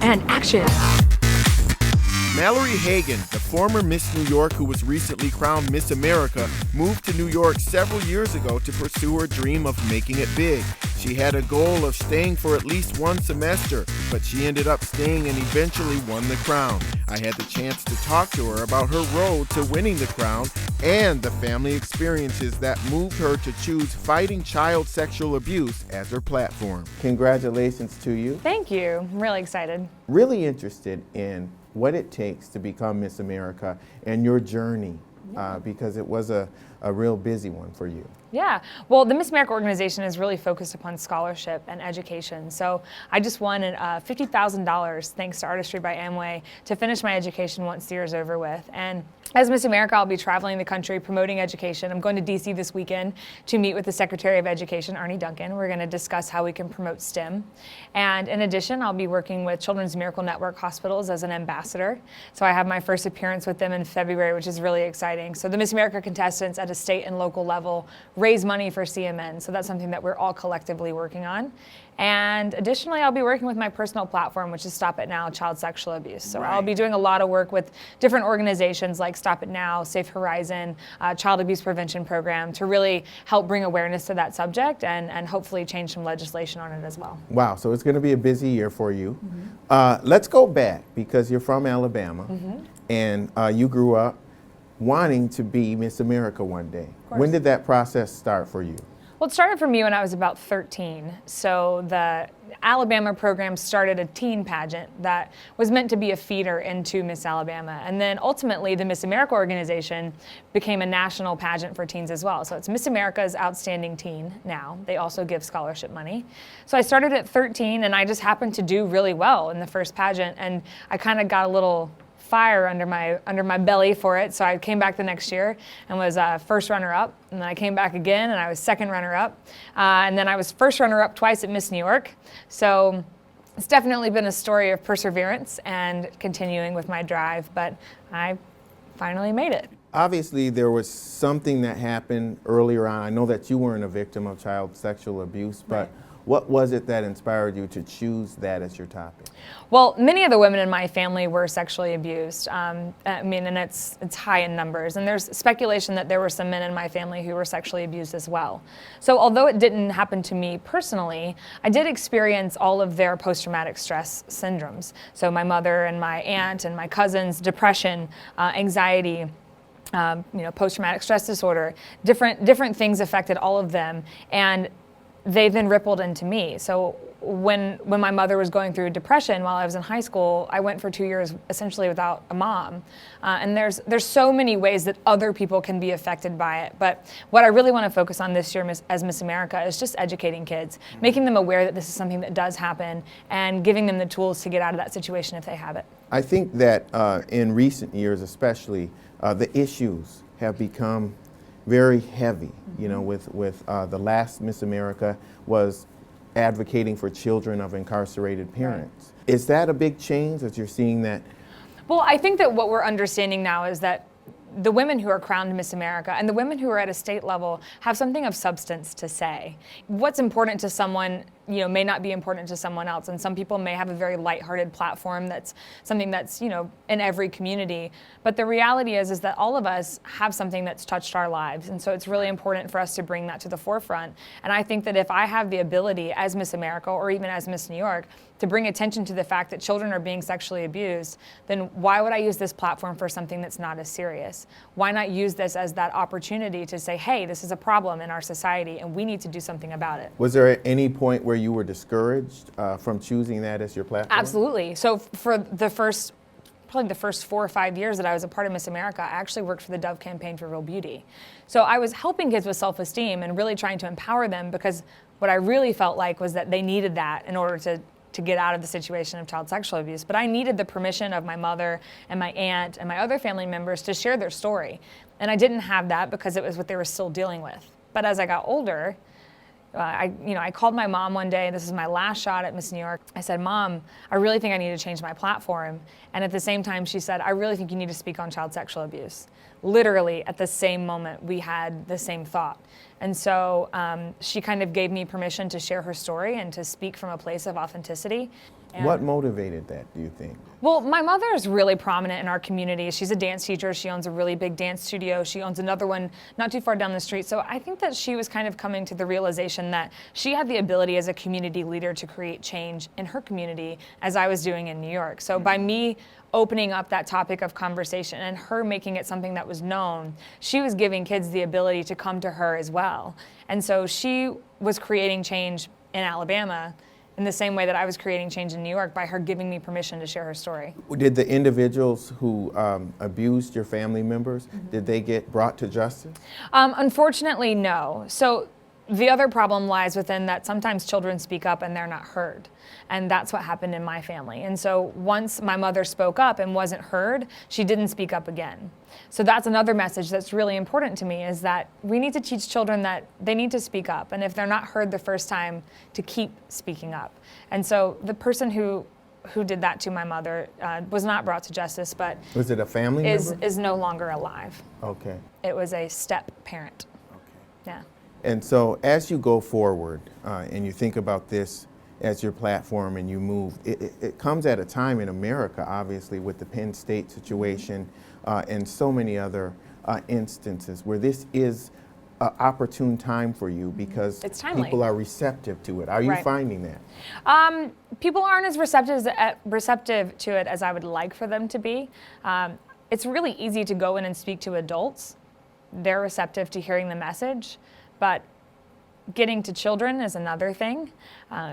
and action. Mallory Hagan, the former Miss New York who was recently crowned Miss America, moved to New York several years ago to pursue her dream of making it big. She had a goal of staying for at least one semester, but she ended up staying and eventually won the crown. I had the chance to talk to her about her road to winning the crown and the family experiences that moved her to choose fighting child sexual abuse as her platform. Congratulations to you. Thank you. I'm really excited. Really interested in what it takes to become Miss America and your journey, because it was a real busy one for you. Yeah, well, the Miss America organization is really focused upon scholarship and education. So I just won $50,000 thanks to Artistry by Amway to finish my education once the year's over with. And as Miss America, I'll be traveling the country promoting education. I'm going to DC this weekend to meet with the Secretary of Education, Arne Duncan. We're going to discuss how we can promote STEM. And in addition, I'll be working with Children's Miracle Network hospitals as an ambassador. So I have my first appearance with them in February, which is really exciting. So the Miss America contestants at a state and local level raise money for CMN. So that's something that we're all collectively working on. And additionally, I'll be working with my personal platform, which is Stop It Now, Child Sexual Abuse. So I'll be doing a lot of work with different organizations like Stop It Now, Safe Horizon, Child Abuse Prevention Program to really help bring awareness to that subject and hopefully change some legislation on it as well. Wow, so it's going to be a busy year for you. Let's go back because you're from Alabama and you grew up wanting to be Miss America one day. When did that process start for you? Well, it started for me when I was about 13. So the Alabama program started a teen pageant that was meant to be a feeder into Miss Alabama. And then ultimately the Miss America organization became a national pageant for teens as well. So it's Miss America's Outstanding Teen now. They also give scholarship money. So I started at 13 and I just happened to do really well in the first pageant. And I kind of got a little fire under my belly for it. So I came back the next year and was first runner-up. And then I came back again and I was second runner-up. And then I was first runner-up twice at Miss New York. So it's definitely been a story of perseverance and continuing with my drive, but I finally made it. Obviously, there was something that happened earlier on. I know that you weren't a victim of child sexual abuse, but what was it that inspired you to choose that as your topic? Well, many of the women in my family were sexually abused. And it's high in numbers. And there's speculation that there were some men in my family who were sexually abused as well. So although it didn't happen to me personally, I did experience all of their post-traumatic stress syndromes. So my mother and my aunt and my cousins, depression, anxiety, post-traumatic stress disorder, different things affected all of them. And they then rippled into me. So when my mother was going through depression while I was in high school, I went for 2 years essentially without a mom. And there's so many ways that other people can be affected by it. But what I really want to focus on this year as Miss America is just educating kids, making them aware that this is something that does happen and giving them the tools to get out of that situation if they have it. I think that in recent years especially, the issues have become very heavy. You know, with the last Miss America was advocating for children of incarcerated parents. Right. Is that a big change that you're seeing that? Well, I think that what we're understanding now is that the women who are crowned Miss America and the women who are at a state level have something of substance to say. What's important to someone, may not be important to someone else. And some people may have a very lighthearted platform that's something that's, in every community. But the reality is that all of us have something that's touched our lives. And so it's really important for us to bring that to the forefront. And I think that if I have the ability as Miss America or even as Miss New York to bring attention to the fact that children are being sexually abused, then why would I use this platform for something that's not as serious? Why not use this as that opportunity to say, hey, this is a problem in our society and we need to do something about it? Was there at any point where you were discouraged from choosing that as your platform? Absolutely. So for probably the first 4 or 5 years that I was a part of Miss America, I actually worked for the Dove Campaign for Real Beauty. So I was helping kids with self-esteem and really trying to empower them because what I really felt like was that they needed that in order to get out of the situation of child sexual abuse. But I needed the permission of my mother and my aunt and my other family members to share their story. And I didn't have that because it was what they were still dealing with. But as I got older, I called my mom one day. This is my last shot at Miss New York. I said, Mom, I really think I need to change my platform. And at the same time, she said, I really think you need to speak on child sexual abuse. literally at the same moment we had the same thought. And so she kind of gave me permission to share her story and to speak from a place of authenticity. And What motivated that, do you think? well, my mother is really prominent in our community. She's a dance teacher. She owns a really big dance studio. She owns another one not too far down the street. So I think that she was kind of coming to the realization that she had the ability as a community leader to create change in her community as I was doing in New York. So by me opening up that topic of conversation and her making it something that was known, she was giving kids the ability to come to her as well. And so she was creating change in Alabama in the same way that I was creating change in New York by her giving me permission to share her story. Did the individuals who abused your family members, did they get brought to justice? Unfortunately, no. So the other problem lies within that sometimes children speak up and they're not heard. And that's what happened in my family. And so once my mother spoke up and wasn't heard, she didn't speak up again. So that's another message that's really important to me, is that we need to teach children that they need to speak up. And if they're not heard the first time, to keep speaking up. And so the person who did that to my mother was not brought to justice, but Was it a family member? is no longer alive. Okay. It was a step parent. Okay. Yeah. And so as you go forward and you think about this as your platform and you move, it comes at a time in America, obviously, with the Penn State situation and so many other instances where this is an opportune time for you because It's timely. people are receptive to it. Are you Right. finding that? People aren't as receptive to it as I would like for them to be. It's really easy to go in and speak to adults. They're receptive to hearing the message, but getting to children is another thing.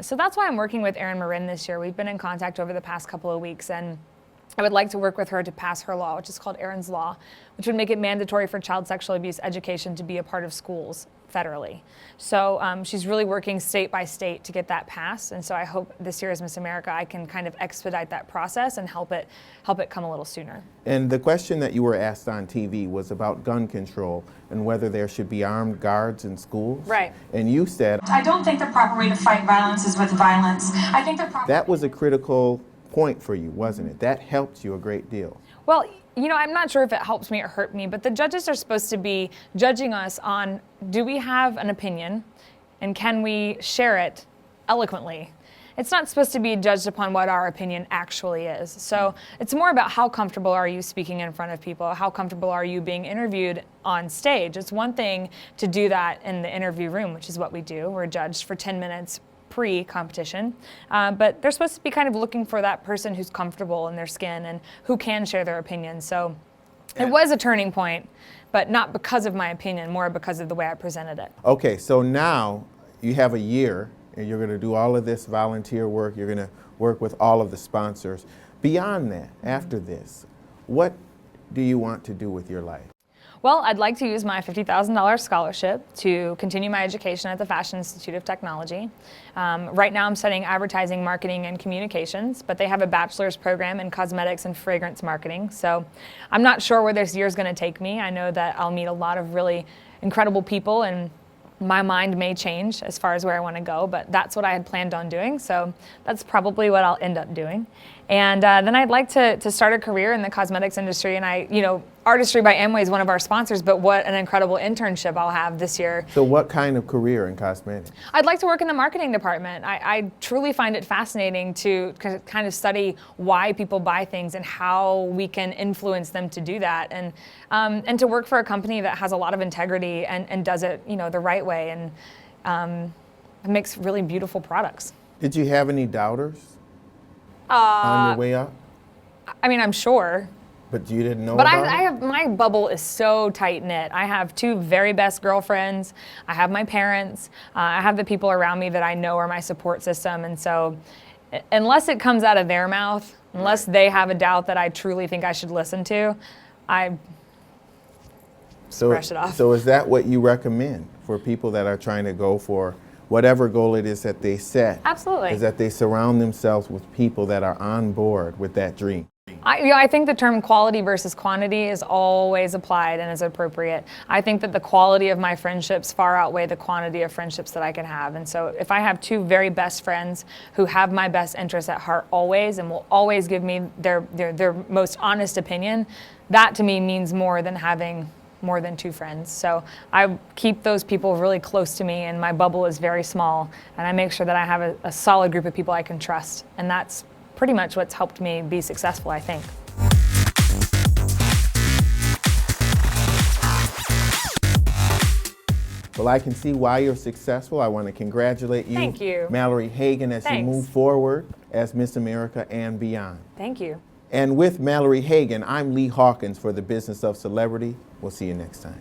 So that's why I'm working with Erin Marin this year. We've been in contact over the past couple of weeks, and I would like to work with her to pass her law, which is called Erin's Law, which would make it mandatory for child sexual abuse education to be a part of schools federally. So she's really working state by state to get that passed. And so I hope this year as Miss America, I can kind of expedite that process and help it come a little sooner. And the question that you were asked on TV was about gun control and whether there should be armed guards in schools. Right. And you said I don't think the proper way to fight violence is with violence. I think the proper that was a critical point for you, wasn't it? That helped you a great deal. Well, you know, I'm not sure if it helps me or hurt me, but the judges are supposed to be judging us on, do we have an opinion and can we share it eloquently? It's not supposed to be judged upon what our opinion actually is. So it's more about how comfortable are you speaking in front of people? How comfortable are you being interviewed on stage? It's one thing to do that in the interview room, which is what we do. We're judged for 10 minutes pre-competition, but they're supposed to be kind of looking for that person who's comfortable in their skin and who can share their opinion. So it was a turning point, but not because of my opinion, more because of the way I presented it. Okay, so now you have a year and you're going to do all of this volunteer work. You're going to work with all of the sponsors. Beyond that, after this, what do you want to do with your life? Well, I'd like to use my $50,000 scholarship to continue my education at the Fashion Institute of Technology. Right now I'm studying advertising, marketing, and communications, but they have a bachelor's program in cosmetics and fragrance marketing. So I'm not sure where this year is going to take me. I know that I'll meet a lot of really incredible people, and my mind may change as far as where I want to go, but that's what I had planned on doing. So that's probably what I'll end up doing. And then I'd like to start a career in the cosmetics industry. And Artistry by Amway is one of our sponsors, but what an incredible internship I'll have this year. So what kind of career in cosmetics? I'd like to work in the marketing department. I truly find it fascinating to kind of study why people buy things and how we can influence them to do that. And to work for a company that has a lot of integrity and does it, the right way and makes really beautiful products. Did you have any doubters on your way up? I mean, I'm sure. But you didn't know But about I it? have, my bubble is so tight knit. I have two very best girlfriends. I have my parents. I have the people around me that I know are my support system. And so unless it comes out of their mouth, unless they have a doubt that I truly think I should listen to, I brush it off. So is that what you recommend for people that are trying to go for whatever goal it is that they set? Absolutely. Is that they surround themselves with people that are on board with that dream? I think the term quality versus quantity is always applied and is appropriate. I think that the quality of my friendships far outweigh the quantity of friendships that I can have. And so if I have two very best friends who have my best interests at heart always and will always give me their most honest opinion, that to me means more than having more than two friends. So I keep those people really close to me, and my bubble is very small, and I make sure that I have a solid group of people I can trust. And that's pretty much what's helped me be successful, I think. Well, I can see why you're successful. I want to congratulate you, Thank you. Mallory Hagan, as Thanks. you move forward as Miss America and beyond. Thank you. And with Mallory Hagan, I'm Lee Hawkins for the Business of Celebrity. We'll see you next time.